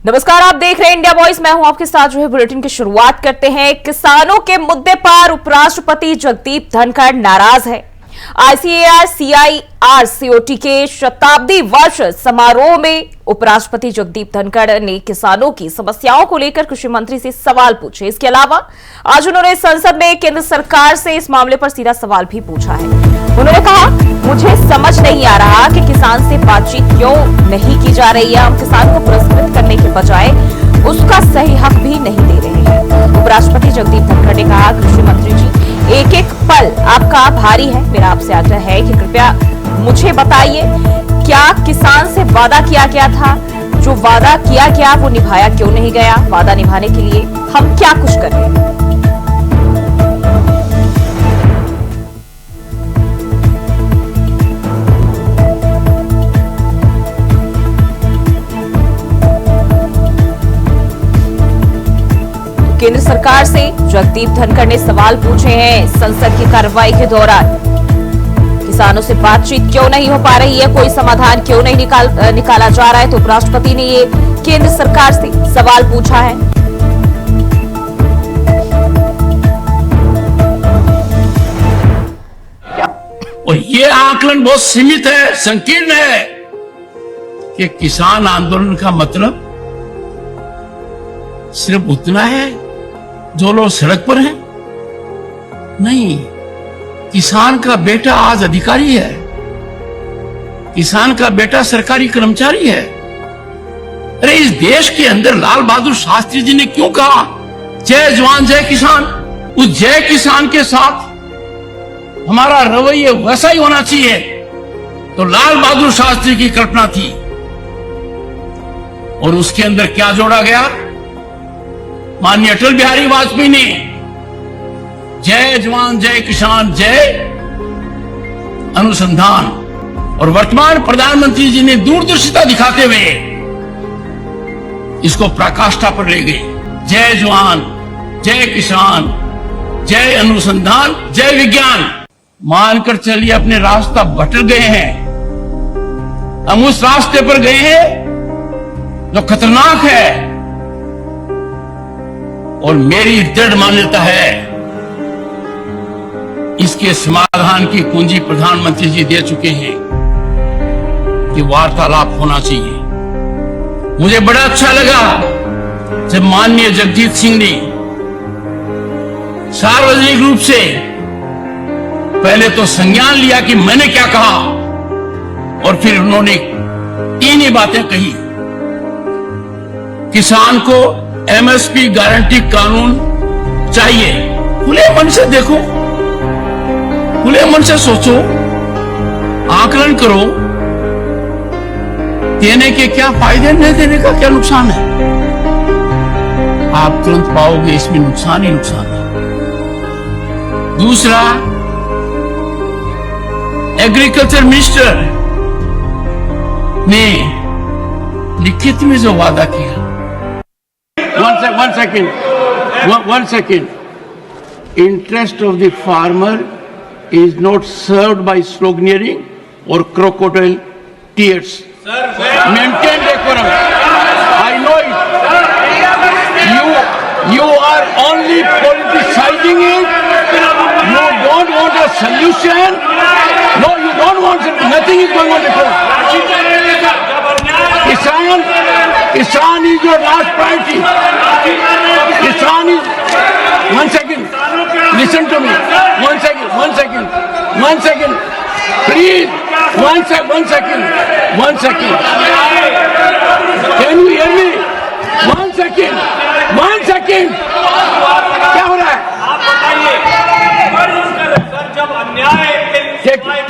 नमस्कार, आप देख रहे हैं इंडिया वॉइस। मैं हूं आपके साथ। जो है बुलेटिन की शुरुआत करते हैं। किसानों के मुद्दे पर उपराष्ट्रपति जगदीप धनखड़ नाराज है। आईसीएआर सीआईआर सीओटी के शताब्दी वर्ष समारोह में उपराष्ट्रपति जगदीप धनखड़ ने किसानों की समस्याओं को लेकर कृषि मंत्री से सवाल पूछे। इसके अलावा आज उन्होंने संसद में केंद्र सरकार से इस मामले पर सीधा सवाल भी पूछा है। उन्होंने कहा, मुझे समझ नहीं आ रहा कि किसान से बातचीत क्यों नहीं की जा रही है। हम किसान को पुरस्कृत करने के बजाय उसका सही हक भी नहीं दे रहे हैं। उपराष्ट्रपति जगदीप धनखड़ ने कहा, कृषि मंत्री जी, एक एक पल आपका भारी है। मेरा आपसे आग्रह है कि कृपया मुझे बताइए, क्या किसान से वादा किया गया था? जो वादा किया गया वो निभाया क्यों नहीं गया? वादा निभाने के लिए हम क्या कुछ कर रहे हैं? केंद्र सरकार से जगदीप धनखड़ ने सवाल पूछे हैं। संसद की कार्रवाई के दौरान किसानों से बातचीत क्यों नहीं हो पा रही है, कोई समाधान क्यों नहीं निकाला जा रहा है। तो उपराष्ट्रपति ने ये केंद्र सरकार से सवाल पूछा है। और ये आकलन बहुत सीमित है, संकीर्ण है कि किसान आंदोलन का मतलब सिर्फ उतना है जो लोग सड़क पर हैं। नहीं, किसान का बेटा आज अधिकारी है, किसान का बेटा सरकारी कर्मचारी है। अरे इस देश के अंदर लाल बहादुर शास्त्री जी ने क्यों कहा, जय जवान जय किसान? उस जय किसान के साथ हमारा रवैया वैसा ही होना चाहिए। तो लाल बहादुर शास्त्री की कल्पना थी और उसके अंदर क्या जोड़ा गया? माननीय अटल बिहारी वाजपेयी ने जय जवान जय किसान जय अनुसंधान, और वर्तमान प्रधानमंत्री जी ने दूरदर्शिता दिखाते हुए इसको पराकाष्ठा पर ले गए। जय जवान जय किसान जय अनुसंधान जय विज्ञान। मानकर चलिए अपने रास्ता भटक गए हैं, हम उस रास्ते पर गए हैं जो खतरनाक है। और मेरी दृढ़ मान्यता है इसके समाधान की कुंजी प्रधानमंत्री जी दे चुके हैं कि वार्तालाप होना चाहिए। मुझे बड़ा अच्छा लगा जब माननीय जगजीत सिंह ने सार्वजनिक रूप से पहले तो संज्ञान लिया कि मैंने क्या कहा, और फिर उन्होंने तीन ही बातें कही। किसान को एमएसपी गारंटी कानून चाहिए। खुले मन से देखो, खुले मन से सोचो, आकलन करो, देने के क्या फायदे, नहीं देने का क्या नुकसान है। आप तुरंत पाओगे इसमें नुकसान ही नुकसान है। दूसरा, एग्रीकल्चर मिनिस्टर ने लिखित में जो वादा किया, one second. Interest of the farmer is not served by sloganeering or crocodile tears. Maintain decorum. I know it. You are only politicizing it. You don't want a solution. No, you don't want. Nothing is going on before. Kisan is your last priority. Kisan is. One second. Listen to me. One second. Please. One second. Can you hear me? One second. क्या हो रहा है?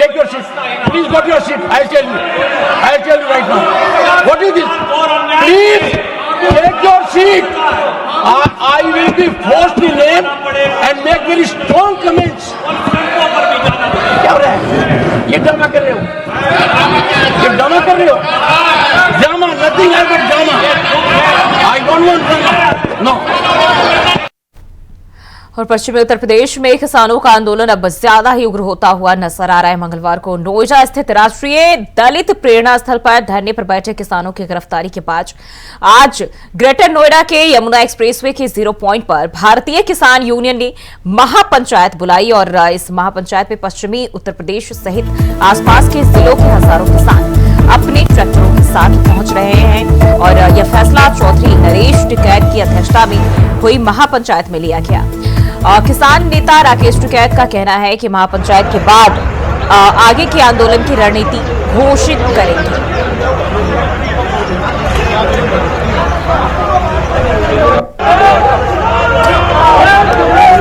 Take your seat. Please go to your seat. I'll tell you right now. What is this? Please take your seat. I will be forced to name and make very strong comments. क्या हो रहा है? ये drama कर रहे हो? Drama, nothing else but drama. I don't want drama. No. और पश्चिमी उत्तर प्रदेश में किसानों का आंदोलन अब ज्यादा ही उग्र होता हुआ नजर आ रहा है। मंगलवार को नोएडा स्थित राष्ट्रीय दलित प्रेरणा स्थल पर धरने पर बैठे किसानों की गिरफ्तारी के बाद आज ग्रेटर नोएडा के यमुना एक्सप्रेसवे के 0 पॉइंट पर भारतीय किसान यूनियन ने महापंचायत बुलाई और इस महापंचायत में पश्चिमी उत्तर प्रदेश सहित आसपास के जिलों के हजारों किसान अपने ट्रैक्टरों के साथ पहुंच रहे हैं और यह फैसला चौधरी नरेश टिकैत की अध्यक्षता में हुई महापंचायत में लिया गया। किसान नेता राकेश टिकैत का कहना है कि महापंचायत के बाद आगे के आंदोलन की रणनीति घोषित करेंगे।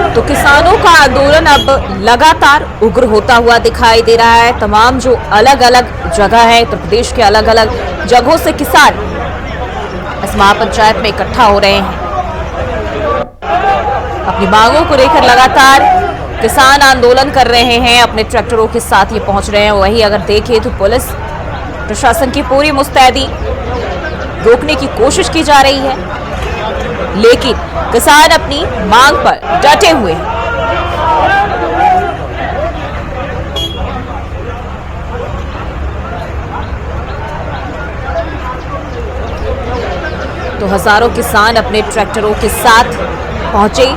तो किसानों का आंदोलन अब लगातार उग्र होता हुआ दिखाई दे रहा है। तमाम जो अलग अलग जगह है, उत्तर प्रदेश के अलग अलग जगहों से किसान इस महापंचायत में इकट्ठा हो रहे हैं। अपनी मांगों को लेकर लगातार किसान आंदोलन कर रहे हैं, अपने ट्रैक्टरों के साथ ये पहुंच रहे हैं। वहीं अगर देखें तो पुलिस प्रशासन की पूरी मुस्तैदी रोकने की कोशिश की जा रही है, लेकिन किसान अपनी मांग पर डटे हुए हैं। तो हजारों किसान अपने ट्रैक्टरों के साथ पहुंचे।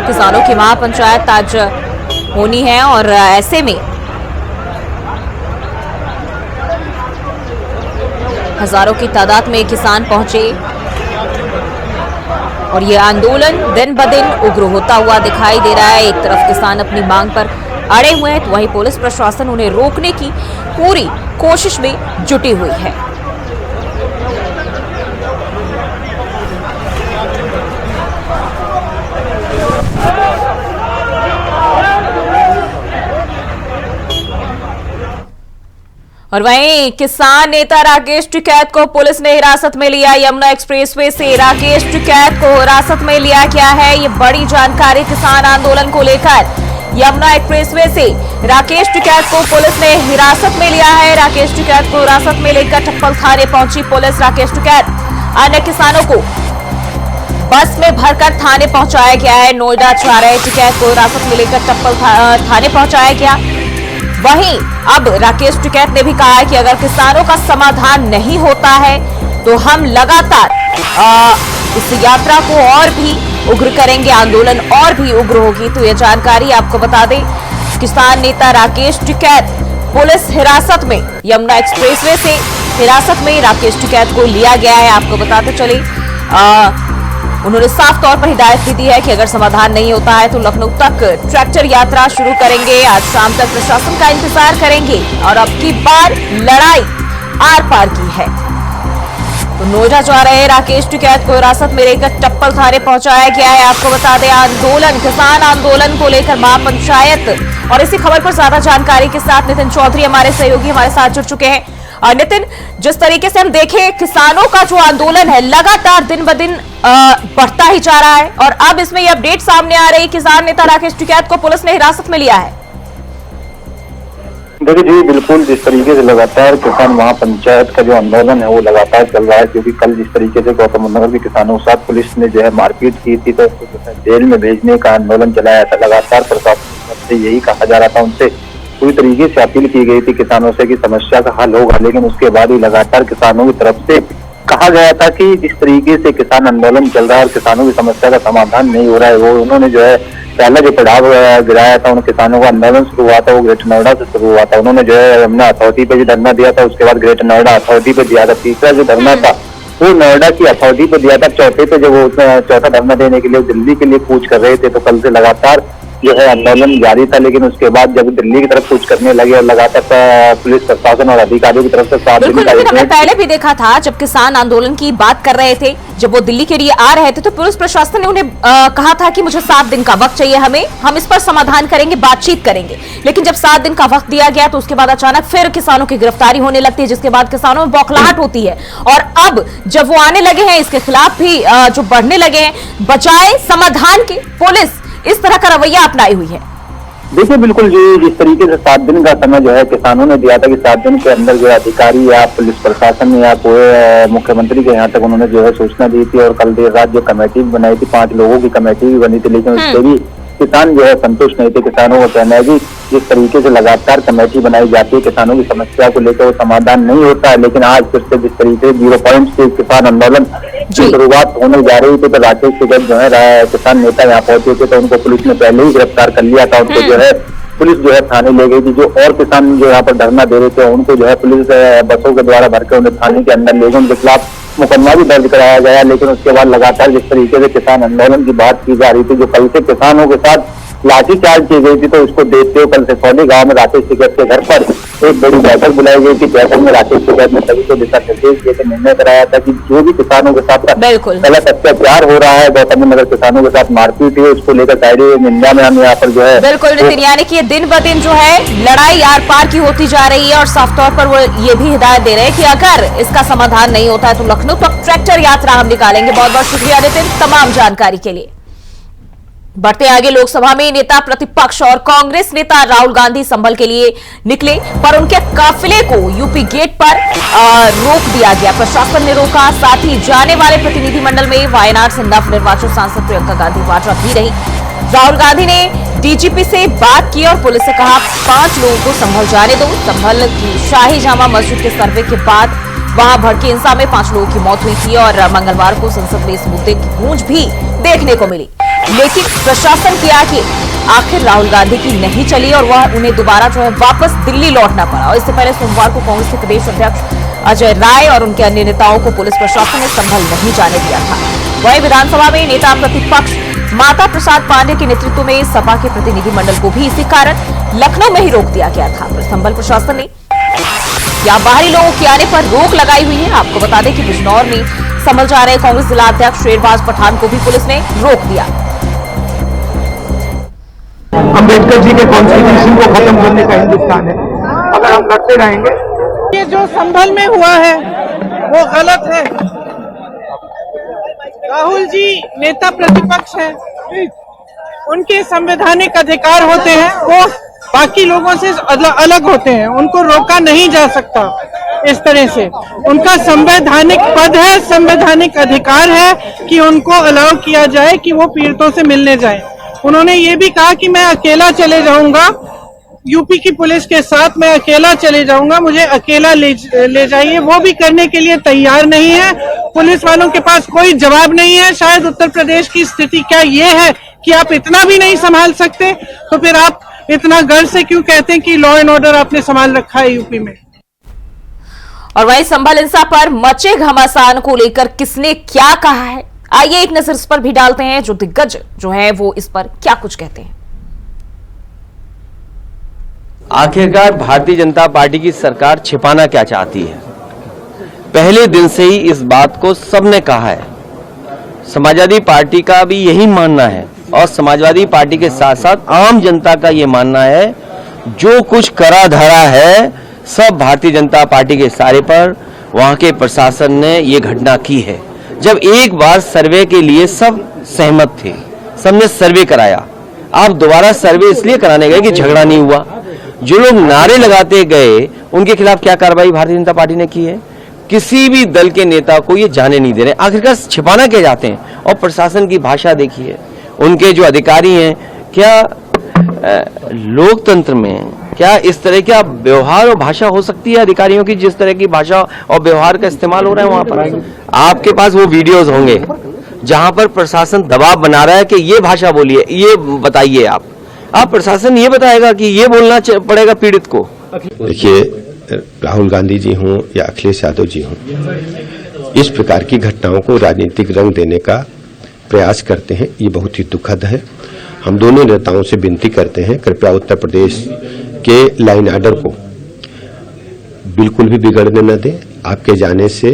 किसानों की महापंचायत आज होनी है और ऐसे में हजारों की तादाद में किसान पहुंचे और ये आंदोलन दिन ब दिन उग्र होता हुआ दिखाई दे रहा है। एक तरफ किसान अपनी मांग पर अड़े हुए हैं, तो वहीं पुलिस प्रशासन उन्हें रोकने की पूरी कोशिश में जुटी हुई है। और वहीं किसान नेता राकेश टिकैत को पुलिस ने हिरासत में लिया। यमुना एक्सप्रेसवे से राकेश टिकैत को हिरासत में लिया गया है। ये बड़ी जानकारी किसान आंदोलन को लेकर यमुना एक्सप्रेसवे से राकेश टिकैत को पुलिस ने हिरासत में लिया है। राकेश टिकैत को हिरासत में लेकर टप्पल थाने पहुंची पुलिस। राकेश टिकैत अन्य किसानों को बस में भरकर थाने पहुंचाया गया है। नोएडा जा रहे टिकैत को हिरासत में लेकर टप्पल थाने पहुंचाया गया। वहीं अब राकेश टिकैत ने भी कहा है कि अगर किसानों का समाधान नहीं होता है तो हम लगातार इस यात्रा को और भी उग्र करेंगे, आंदोलन और भी उग्र होगी। तो यह जानकारी आपको बता दें, किसान नेता राकेश टिकैत पुलिस हिरासत में यमुना एक्सप्रेसवे से हिरासत में राकेश टिकैत को लिया गया है। आपको बताते चले उन्होंने साफ तौर पर हिदायत भी दी है कि अगर समाधान नहीं होता है तो लखनऊ तक ट्रैक्टर यात्रा शुरू करेंगे। आज शाम तक प्रशासन का इंतजार करेंगे और अब की बार लड़ाई आर पार की है। तो नोएडा जा रहे राकेश टिकैत को हिरासत में लेकर टप्पल थाने पहुंचाया गया है। आपको बता दें, आंदोलन किसान आंदोलन को लेकर महापंचायत और इसी खबर पर ज्यादा जानकारी के साथ नितिन चौधरी हमारे सहयोगी हमारे साथ जुड़ चुके हैं। नितिन, जिस तरीके से हम देखें किसानों का जो आंदोलन है लगातार दिन ब दिन बढ़ता ही जा रहा है और अब इसमें ये अपडेट सामने आ रही, किसान नेता राकेश टिकैत को पुलिस ने हिरासत में लिया है। देखिए जी, बिल्कुल जिस तरीके से लगातार किसान महापंचायत का जो आंदोलन है वो लगातार चल रहा है, क्योंकि कल जिस तरीके से गौतम नगर के किसानों के साथ पुलिस ने जो है मारपीट की थी तो जेल में भेजने का आंदोलन चलाया था। लगातार प्रशासन से यही कहा जा रहा था, उनसे पूरी तरीके से अपील की गई थी किसानों से कि समस्या का हल होगा, लेकिन उसके बाद ही लगातार किसानों की तरफ से कहा गया था कि जिस तरीके से किसान आंदोलन चल रहा है और किसानों की समस्या का समाधान नहीं हो रहा है, वो उन्होंने जो है पहला जो पड़ाव गिराया था उन किसानों का आंदोलन शुरू हुआ था वो ग्रेटर नोएडा से शुरू हुआ था। उन्होंने जो है हमने अथॉरिटी पे भी धरना दिया था, उसके बाद ग्रेटर नोएडा अथॉरिटी पे दिया था। तीसरा जो धरना था वो नोएडा की अथॉरिटी पे दिया था। चौथे पे जब वो चौथा धरना देने के लिए दिल्ली के लिए कूच कर रहे थे, तो कल से लगातार जो है आंदोलन जारी था। लेकिन उसके बाद जब दिल्ली की तरफ कूच करने लगे और लगातार पुलिस प्रशासन और अधिकारियों की तरफ से 7 दिन का हमने पहले भी देखा था जब किसान आंदोलन की बात कर रहे थे, जब वो दिल्ली के लिए आ रहे थे तो पुलिस प्रशासन ने उन्हें कहा था कि मुझे 7 दिन का वक्त चाहिए, हम इस पर समाधान करेंगे, बातचीत करेंगे। लेकिन जब 7 दिन का वक्त दिया गया तो उसके बाद अचानक फिर किसानों की गिरफ्तारी होने लगती है, जिसके बाद किसानों में बौखलाहट होती है। और अब जब वो आने लगे हैं इसके खिलाफ भी जो बढ़ने लगे हैं, बजाय समाधान के पुलिस इस तरह का रवैया अपनाई हुई है। देखिए बिल्कुल जी, जिस तरीके से 7 दिन का समय जो है किसानों ने दिया था कि 7 दिन के अंदर जो अधिकारी या पुलिस प्रशासन या कोई मुख्यमंत्री के यहाँ तक उन्होंने जो है सूचना दी थी, और कल देर रात जो कमेटी बनाई थी 5 लोगों की कमेटी भी बनी थी, लेकिन उससे भी किसान जो है संतुष्ट नहीं थे। किसानों का कहना है कि जिस तरीके से लगातार कमेटी बनाई जाती है किसानों की समस्या को लेकर वो समाधान नहीं होता है, लेकिन आज फिर से जिस तरीके से 0 पॉइंट से किसान आंदोलन की शुरुआत होने जा रही थी, तो राकेश टिकैत जो है किसान नेता यहाँ पहुंचे थे, तो उनको पुलिस ने पहले ही गिरफ्तार कर लिया था। उनको जो है पुलिस जो है थाने ले गई थी। जो और किसान जो यहाँ पर धरना दे रहे थे उनको जो है पुलिस बसों के द्वारा भर के उन्हें थाने के अंदर ले गए, उनके खिलाफ मुकदमा भी दर्ज कराया गया। लेकिन उसके बाद लगातार जिस तरीके से किसान आंदोलन की बात की जा रही थी, जो कल से किसानों के साथ लाठीचार्ज की गई थी, तो उसको देखते हुए कल सिसौली गांव में राकेश टिकैत के घर पर एक बड़ी बैठक बुलाई गई थी। बैठक में राकेश टिकैत ने सभी को दिशा निर्देश देकर निर्णय कराया था कि जो भी किसानों के साथ गलत अत्याचार हो रहा है, गौतम नगर किसानों के साथ मारपीट हुई, उसको लेकर डायरी निंदा में हम यहाँ पर जो है बिल्कुल नितिन, यानी कि दिन ब दिन जो है लड़ाई आर पार की होती जा रही है, और साफ तौर पर वो ये भी हिदायत दे रहे हैं कि अगर इसका समाधान नहीं होता है तो लखनऊ तक ट्रैक्टर यात्रा हम निकालेंगे। बहुत बहुत शुक्रिया नितिन तमाम जानकारी के लिए। बढ़ते आगे, लोकसभा में नेता प्रतिपक्ष और कांग्रेस नेता राहुल गांधी संभल के लिए निकले, पर उनके काफिले को यूपी गेट पर रोक दिया गया। प्रशासन ने रोका, साथ ही जाने वाले प्रतिनिधिमंडल में वायनाड से नवनिर्वाचित सांसद प्रियंका गांधी वाड्रा भी रही। राहुल गांधी ने डीजीपी से बात की और पुलिस से कहा 5 लोगों को संभल जाने दो। संभल की शाही जामा मस्जिद के सर्वे के बाद वहां भड़की हिंसा में 5 लोगों की मौत हुई थी, और मंगलवार को संसद में इस मुद्दे की गूंज भी देखने को मिली। लेकिन प्रशासन की आखिर राहुल गांधी की नहीं चली और वह उन्हें दोबारा जो है वापस दिल्ली लौटना पड़ा। और इससे पहले सोमवार को कांग्रेस के प्रदेश अध्यक्ष अजय राय और उनके अन्य नेताओं को पुलिस प्रशासन ने संभल नहीं जाने दिया था। वहीं विधानसभा में नेता प्रतिपक्ष माता प्रसाद पांडे के नेतृत्व में सपा के प्रतिनिधिमंडल को भी इसी कारण लखनऊ में ही रोक दिया गया था। संभल प्रशासन ने या बाहरी लोगों के आने पर रोक लगाई हुई है। आपको बता दें कि बिजनौर में संभल जा रहे कांग्रेस जिला अध्यक्ष शेरबाज पठान को भी पुलिस ने रोक दिया। अम्बेडकर जी के कॉन्स्टिट्यूशन को खत्म करने का हिंदुस्तान है। अगर हम लड़ते रहेंगे, ये जो संभल में हुआ है वो गलत है। राहुल जी नेता प्रतिपक्ष हैं, उनके संवैधानिक अधिकार होते हैं, वो बाकी लोगों से अलग होते हैं, उनको रोका नहीं जा सकता इस तरह से। उनका संवैधानिक पद है, संवैधानिक अधिकार है कि उनको अलाउ किया जाए कि वो पीड़ितों से मिलने जाएं। उन्होंने ये भी कहा कि मैं अकेला चले जाऊंगा, यूपी की पुलिस के साथ मैं अकेला चले जाऊंगा, मुझे अकेला ले जाइए। वो भी करने के लिए तैयार नहीं है। पुलिस वालों के पास कोई जवाब नहीं है। शायद उत्तर प्रदेश की स्थिति क्या ये है कि आप इतना भी नहीं संभाल सकते, तो फिर आप इतना गर्व से क्यों कहते हैं कि लॉ एंड ऑर्डर आपने संभाल रखा है यूपी में। और वहीं संभल हिंसा पर मचे घमासान को लेकर किसने क्या कहा है, आइए एक नजर इस पर भी डालते हैं। जो दिग्गज जो है वो इस पर क्या कुछ कहते हैं। आखिरकार भारतीय जनता पार्टी की सरकार छिपाना क्या चाहती है? पहले दिन से ही इस बात को सबने कहा है। समाजवादी पार्टी का भी यही मानना है, और समाजवादी पार्टी के साथ साथ आम जनता का ये मानना है, जो कुछ करा धरा है सब भारतीय जनता पार्टी के इशारे पर वहां के प्रशासन ने ये घटना की है। जब एक बार सर्वे के लिए सब सहमत थे, सबने सर्वे कराया, आप दोबारा सर्वे इसलिए कराने गए कि झगड़ा नहीं हुआ। जो लोग नारे लगाते गए उनके खिलाफ क्या कार्रवाई भारतीय जनता पार्टी ने की है? किसी भी दल के नेता को ये जाने नहीं दे रहे। आखिरकार छिपाना क्या चाहते हैं? और प्रशासन की भाषा देखिए, उनके जो अधिकारी हैं, क्या लोकतंत्र में क्या इस तरह का व्यवहार और भाषा हो सकती है अधिकारियों की? जिस तरह की भाषा और व्यवहार का इस्तेमाल हो रहा है वहां पर, आपके पास वो वीडियोस होंगे जहां पर प्रशासन दबाव बना रहा है कि ये भाषा बोलिए, ये बताइए। आप प्रशासन ये बताएगा कि ये बोलना पड़ेगा पीड़ित को? देखिए, राहुल गांधी जी हों या अखिलेश यादव जी हों, इस प्रकार की घटनाओं को राजनीतिक रंग देने का प्रयास करते हैं, ये बहुत ही दुखद है। हम दोनों नेताओं से विनती करते हैं, कृपया उत्तर प्रदेश के लाइन ऑर्डर को बिल्कुल भी बिगड़ने न दें। आपके जाने से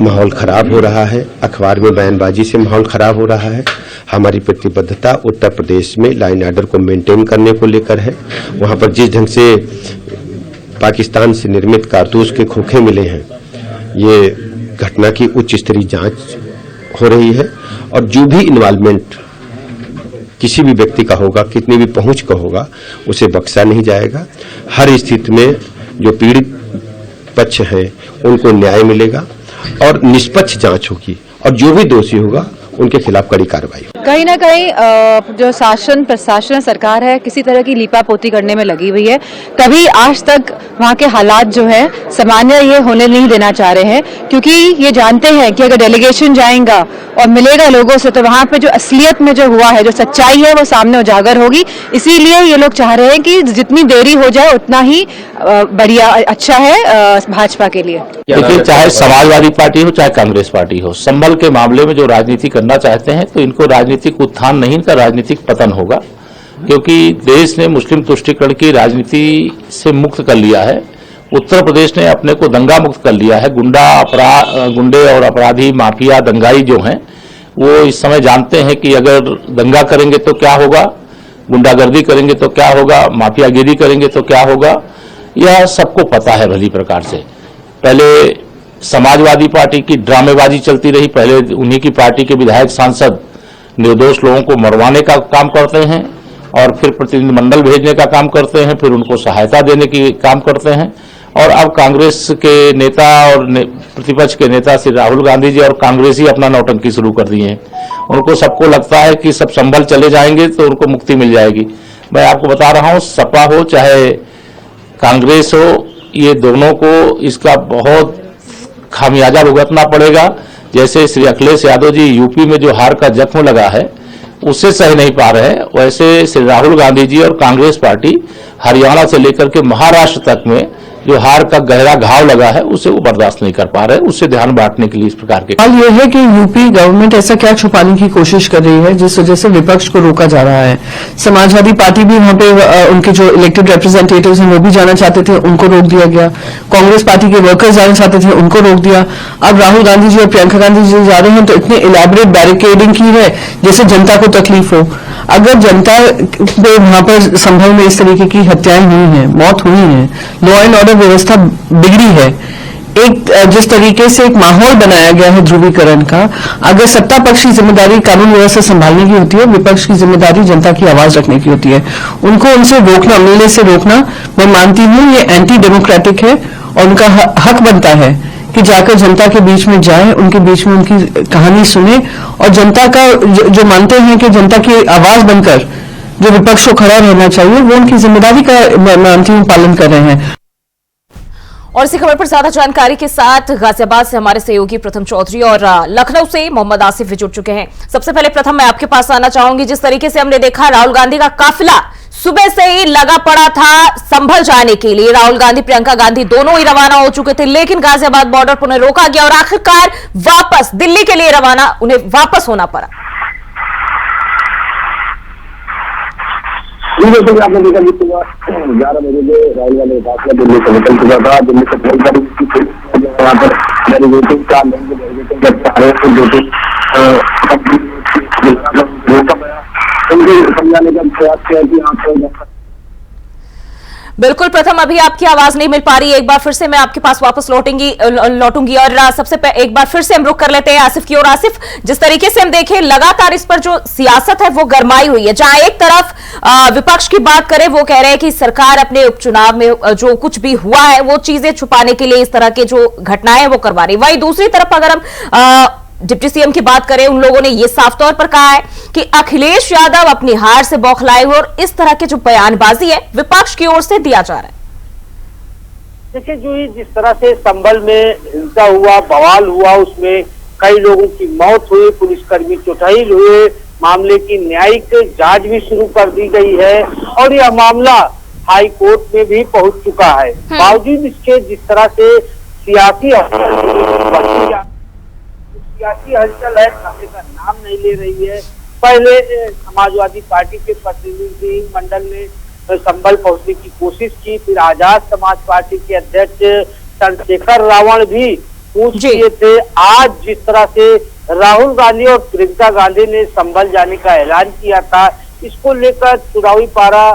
माहौल खराब हो रहा है, अखबार में बयानबाजी से माहौल खराब हो रहा है। हमारी प्रतिबद्धता उत्तर प्रदेश में लाइन ऑर्डर को मेंटेन करने को लेकर है। वहां पर जिस ढंग से पाकिस्तान से निर्मित कारतूस के खोखे मिले हैं, ये घटना की उच्च स्तरीय जांच हो रही है, और जो भी इन्वॉल्वमेंट किसी भी व्यक्ति का होगा, कितनी भी पहुंच का होगा, उसे बख्शा नहीं जाएगा। हर स्थिति में जो पीड़ित पक्ष है उनको न्याय मिलेगा और निष्पक्ष जांच होगी और जो भी दोषी होगा उनके खिलाफ कड़ी कार्रवाई होगी। कहीं ना कहीं जो शासन प्रशासन सरकार है किसी तरह की लीपापोती करने में लगी हुई है। कभी आज तक वहाँ के हालात जो है सामान्य ये होने नहीं देना चाह रहे हैं, क्योंकि ये जानते हैं कि अगर डेलीगेशन जाएगा और मिलेगा लोगों से तो वहाँ पे जो असलियत में जो हुआ है, जो सच्चाई है वो सामने उजागर होगी। इसीलिए ये लोग चाह रहे हैं कि जितनी देरी हो जाए उतना ही बढ़िया अच्छा है भाजपा के लिए। देखिए, चाहे समाजवादी पार्टी हो चाहे कांग्रेस पार्टी हो, संभल के मामले में जो राजनीति करना चाहते हैं तो इनको राजनीतिक उत्थान नहीं, इनका राजनीतिक पतन होगा, क्योंकि देश ने मुस्लिम तुष्टीकरण की राजनीति से मुक्त कर लिया है। उत्तर प्रदेश ने अपने को दंगा मुक्त कर लिया है। गुंडे और अपराधी माफिया दंगाई जो हैं वो इस समय जानते हैं कि अगर दंगा करेंगे तो क्या होगा, गुंडागर्दी करेंगे तो क्या होगा, माफियागिरी करेंगे तो क्या होगा, यह सबको पता है भली प्रकार से। पहले समाजवादी पार्टी की ड्रामेबाजी चलती रही, पहले उन्हीं की पार्टी के विधायक सांसद निर्दोष लोगों को मरवाने का काम करते हैं और फिर प्रतिनिधिमंडल भेजने का काम करते हैं, फिर उनको सहायता देने की काम करते हैं। और अब कांग्रेस के नेता और प्रतिपक्ष के नेता श्री राहुल गांधी जी और कांग्रेस ही अपना नौटंकी शुरू कर दिए हैं। उनको सबको लगता है कि सब संभल चले जाएंगे तो उनको मुक्ति मिल जाएगी। मैं आपको बता रहा हूं, सपा हो चाहे कांग्रेस हो, ये दोनों को इसका बहुत खामियाजा भुगतना पड़ेगा। जैसे श्री अखिलेश यादव जी यूपी में जो हार का जख्म लगा है उससे सह नहीं पा रहे हैं, वैसे श्री राहुल गांधी जी और कांग्रेस पार्टी हरियाणा से लेकर के महाराष्ट्र तक में जो हार का गहरा घाव लगा है उसे वो बर्दाश्त नहीं कर पा रहे, उससे ध्यान बांटने के लिए इस प्रकार के हाल ये है कि यूपी गवर्नमेंट ऐसा क्या छुपाने की कोशिश कर रही है जिस वजह से विपक्ष को रोका जा रहा है। समाजवादी पार्टी भी वहां पे उनके जो इलेक्टेड रिप्रेजेंटेटिव्स हैं वो भी जाना चाहते थे, उनको रोक दिया गया। कांग्रेस पार्टी के वर्कर्स जाना चाहते थे, उनको रोक दिया। अब राहुल गांधी जी और प्रियंका गांधी जी जा रहे हैं तो इतनी इलेबोरेट बैरिकेडिंग की है जैसे जनता को तकलीफ हो। अगर जनता पे वहां पर संभल में इस तरीके की हत्याएं हुई हैं, मौत हुई है, लॉ एंड ऑर्डर व्यवस्था बिगड़ी है, एक जिस तरीके से एक माहौल बनाया गया है ध्रुवीकरण का, अगर सत्ता पक्ष की जिम्मेदारी कानून व्यवस्था संभालने की होती है, विपक्ष की जिम्मेदारी जनता की आवाज रखने की होती है। उनको उनसे रोकना, मिलने से रोकना, मैं मानती हूं ये एंटी डेमोक्रेटिक है और उनका हक बनता है कि जाकर जनता के बीच में जाएं, उनके बीच में उनकी कहानी सुने और जनता का जो मानते हैं कि जनता की आवाज बनकर जो विपक्ष को खड़ा रहना चाहिए वो उनकी जिम्मेदारी का मानती हूं पालन कर रहे हैं। और इसी खबर पर ज्यादा जानकारी के साथ गाजियाबाद से हमारे सहयोगी प्रथम चौधरी और लखनऊ से मोहम्मद आसिफ भी जुड़ चुके हैं। सबसे पहले प्रथम मैं आपके पास आना चाहूंगी, जिस तरीके से हमने देखा राहुल गांधी का काफिला सुबह से ही लगा पड़ा था संभल जाने के लिए। राहुल गांधी प्रियंका गांधी दोनों ही रवाना हो चुके थे, लेकिन गाजियाबाद बॉर्डर पर उन्हें रोका गया और आखिरकार वापस दिल्ली के लिए रवाना उन्हें वापस होना पड़ा। जैसे कि आपने देखा कि सुबह 11 बजे से राहुल गांधी का काफिला दिल्ली से निकल चुका था। दिल्ली से वहां पर डेलीगेटिंग का उनके समझाने का प्रयास किया कि आप बिल्कुल प्रथम, अभी आपकी आवाज नहीं मिल पा रही है, एक बार फिर से मैं आपके पास वापस लौटूंगी और सबसे एक बार फिर से हम रुक कर लेते हैं आसिफ की ओर। आसिफ, जिस तरीके से हम देखें लगातार इस पर जो सियासत है वो गरमाई हुई है। जहां एक तरफ विपक्ष की बात करें, वो कह रहे हैं कि सरकार अपने उपचुनाव में जो कुछ भी हुआ है वो चीजें छुपाने के लिए इस तरह के जो घटनाएं वो करवा रही। वहीं दूसरी तरफ अगर हम डिप्टी सीएम की बात करें, उन लोगों ने यह साफ तौर पर कहा है कि अखिलेश यादव अपनी हार से बौखलाए हुए और इस तरह के जो बयानबाजी है विपक्ष की ओर से दिया जा रहा है। देखिए, जो जिस तरह से संभल में हिंसा हुआ, बवाल हुआ, उसमें कई लोगों की मौत हुई, पुलिसकर्मी चोटाइल हुए, मामले की न्यायिक जांच भी शुरू कर दी गई है और यह मामला हाई कोर्ट में भी पहुंच चुका है। बावजूद इसके जिस तरह से सियासी हलचल है, थामे का नाम नहीं ले रही है। पहले समाजवादी पार्टी के प्रतिनिधि मंडल ने संभल पहुंचने की कोशिश की, फिर आजाद समाज पार्टी के अध्यक्ष चंद्रशेखर रावण भी पूछ किए थे। आज जिस तरह से राहुल गांधी और प्रियंका गांधी ने संभल जाने का ऐलान किया था, इसको लेकर चुनावी पारा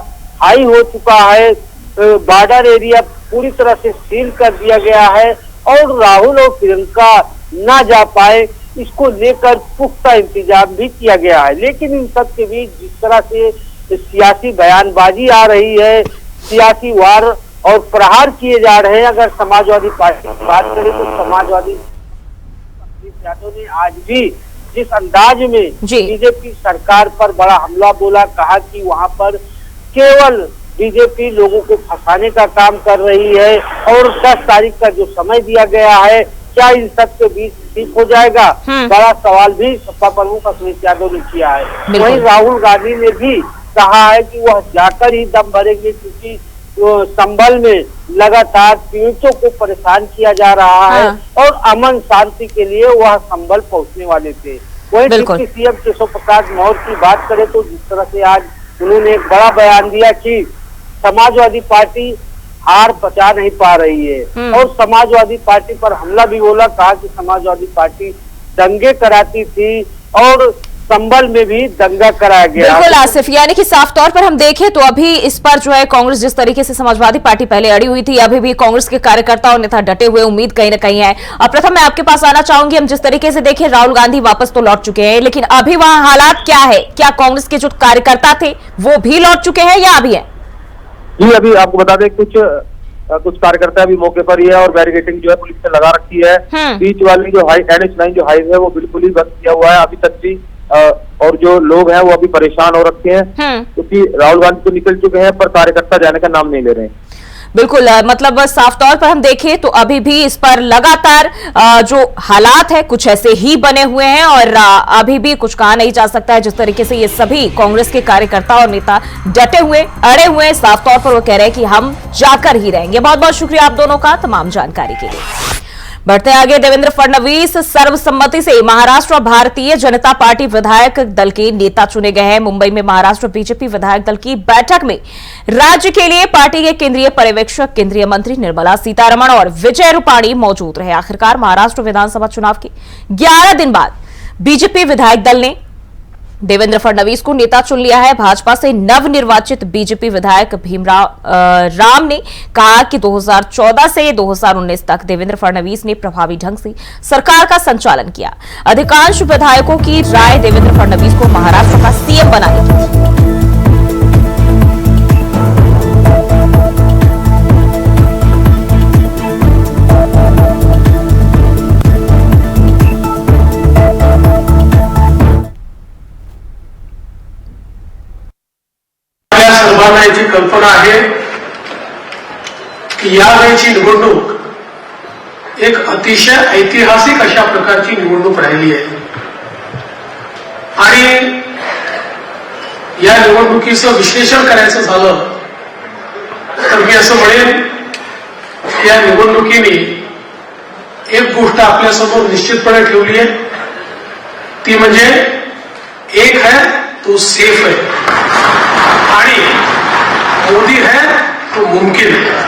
हाई हो चुका है। बॉर्डर एरिया पूरी तरह से सील कर दिया गया है और राहुल और प्रियंका ना जा पाए, इसको लेकर पुख्ता इंतजाम भी किया गया है। लेकिन इन सब के बीच जिस तरह से सियासी बयानबाजी आ रही है, सियासी वार और प्रहार किए जा रहे हैं, अगर समाजवादी पार्टी की बात करें तो समाजवादी अखिलेश यादव ने आज भी जिस अंदाज में बीजेपी सरकार पर बड़ा हमला बोला, कहा कि वहां पर केवल बीजेपी लोगों को फंसाने का काम कर रही है और 10 तारीख का जो समय दिया गया है, क्या इन सब के बीच ठीक हो जाएगा, बड़ा सवाल भी सपा प्रमुख अखिलेश यादव ने किया है। वहीं राहुल गांधी ने भी कहा है कि वह जाकर ही दम भरेंगे, क्योंकि संभल में लगातार पीड़ितों को परेशान किया जा रहा है और अमन शांति के लिए वह संभल पहुंचने वाले थे। वहीं डिप्टी सीएम केशव प्रसाद मौर्य की बात करें तो जिस तरह से आज उन्होंने एक बड़ा बयान दिया कि समाजवादी पार्टी हार पचा नहीं पा रही है और समाजवादी पार्टी पर हमला भी बोला, कहा कि समाजवादी पार्टी दंगे कराती थी और संभल में भी दंगा कराया गया। बिल्कुल आसिफ, यानी कि साफ तौर पर हम देखें तो अभी इस पर जो है कांग्रेस जिस तरीके से समाजवादी पार्टी पहले अड़ी हुई थी, अभी भी कांग्रेस के कार्यकर्ता और नेता डटे हुए, उम्मीद कहीं ना कहीं है। अब प्रथम मैं आपके पास आना चाहूंगी, हम जिस तरीके से देखें राहुल गांधी वापस तो लौट चुके हैं, लेकिन अभी वहां हालात क्या है? क्या कांग्रेस के जो कार्यकर्ता थे वो भी लौट चुके हैं या अभी है? जी, अभी आपको बता दें कुछ कार्यकर्ता अभी मौके पर ही है और बैरिकेडिंग जो है पुलिस ने लगा रखी है। बीच वाली जो NH9 जो हाईवे है वो बिल्कुल ही बंद किया हुआ है अभी तक भी, और जो लोग हैं वो अभी परेशान हो रखे हैं क्योंकि राहुल गांधी तो निकल चुके हैं पर कार्यकर्ता जाने का नाम नहीं ले रहे हैं। बिल्कुल, मतलब साफ तौर पर हम देखें तो अभी भी इस पर लगातार जो हालात है कुछ ऐसे ही बने हुए हैं और अभी भी कुछ कहा नहीं जा सकता है। जिस तरीके से ये सभी कांग्रेस के कार्यकर्ता और नेता डटे हुए, अड़े हुए, साफ तौर पर वो कह रहे हैं कि हम जाकर ही रहेंगे। बहुत बहुत शुक्रिया आप दोनों का तमाम जानकारी के लिए। बढ़ते आगे, देवेंद्र फडणवीस सर्वसम्मति से महाराष्ट्र भारतीय जनता पार्टी विधायक दल के नेता चुने गए हैं। मुंबई में महाराष्ट्र बीजेपी विधायक दल की बैठक में राज्य के लिए पार्टी के केंद्रीय पर्यवेक्षक, केंद्रीय मंत्री निर्मला सीतारमण और विजय रूपाणी मौजूद रहे। आखिरकार महाराष्ट्र विधानसभा चुनाव के 11 दिन बाद बीजेपी विधायक दल ने देवेंद्र फडणवीस को नेता चुन लिया है। भाजपा से नवनिर्वाचित बीजेपी विधायक राम ने कहा कि 2014 से 2019 तक देवेंद्र फडणवीस ने प्रभावी ढंग से सरकार का संचालन किया। अधिकांश विधायकों की राय देवेंद्र फडणवीस को महाराष्ट्र का सीएम बनाने की थी। सर्वांना याची कल्पना आहे की यावेळची निवडणूक एक अतिशय ऐतिहासिक अशा प्रकारची निवडणूक राहिली आहे आणि या निवडणुकीचं विश्लेषण करायचं झालं तर मी असं म्हणेन की या निवडणुकीने एक गोष्ट आपल्यासमोर निश्चितपणे ठेवली आहे, ती म्हणजे एक है तो सेफ है आणि मोदी है तो मुमकिन है।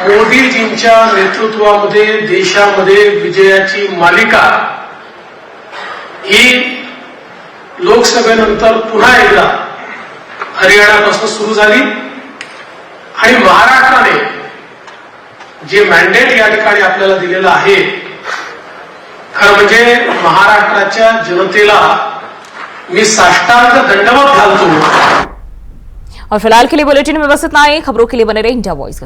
मोदीजींच्या नेतृत्वामध्ये देशामध्ये विजयाची मालिका ही लोकसभेनंतर पुन्हा एकदा हरियाणापासून सुरू झाली आणि महाराष्ट्राने जे मॅन्डेट या ठिकाणी आपल्याला दिलेलं आहे, खरं म्हणजे महाराष्ट्राच्या जनतेला मैं साष्टांग दंडवत घालतो। और फिलहाल के लिए बुलेटिन में बस इतना ही। खबरों के लिए बने रहे इंडिया वॉइस के साथ।